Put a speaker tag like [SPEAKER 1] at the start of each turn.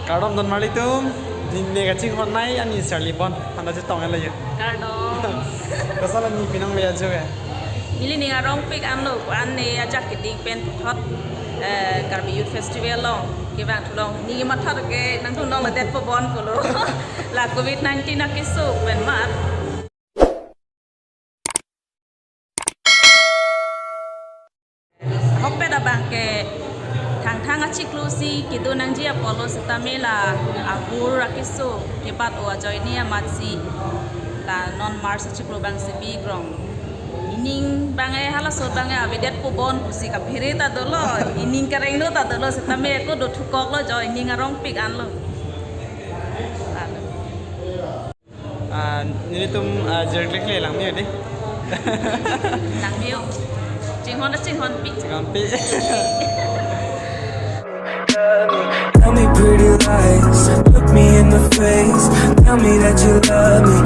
[SPEAKER 1] Kardom don mali tum ninne gaching honai ani sarlipon anda je tongal lagi.
[SPEAKER 2] Kardom.
[SPEAKER 1] Kasala ni pinang leya juga.
[SPEAKER 2] Mili ni arong pik amlo anne ajak kiting pen thot Karbi Youth Festival long kibang tulong ni mathar ke nang tulong la det pobon ko lo la COVID-19 na kisu pen mat. Hoppe da bangke thang achiklusi kitu nang jia polo setamela abur rakisu kibat o joy ni amatsi la non mars achiklu bang sebi grong ining bangai hala so bangai abidet pobon kusi ka phire ta dolo ining kareng no ta dolo setame ko do thukok lo joy ining arong pik an lo
[SPEAKER 1] Ini tum jerklik le lang ni deh.
[SPEAKER 2] nang miu jinghon pik
[SPEAKER 3] Tell me pretty lies, look me in the face. Tell me that you love me,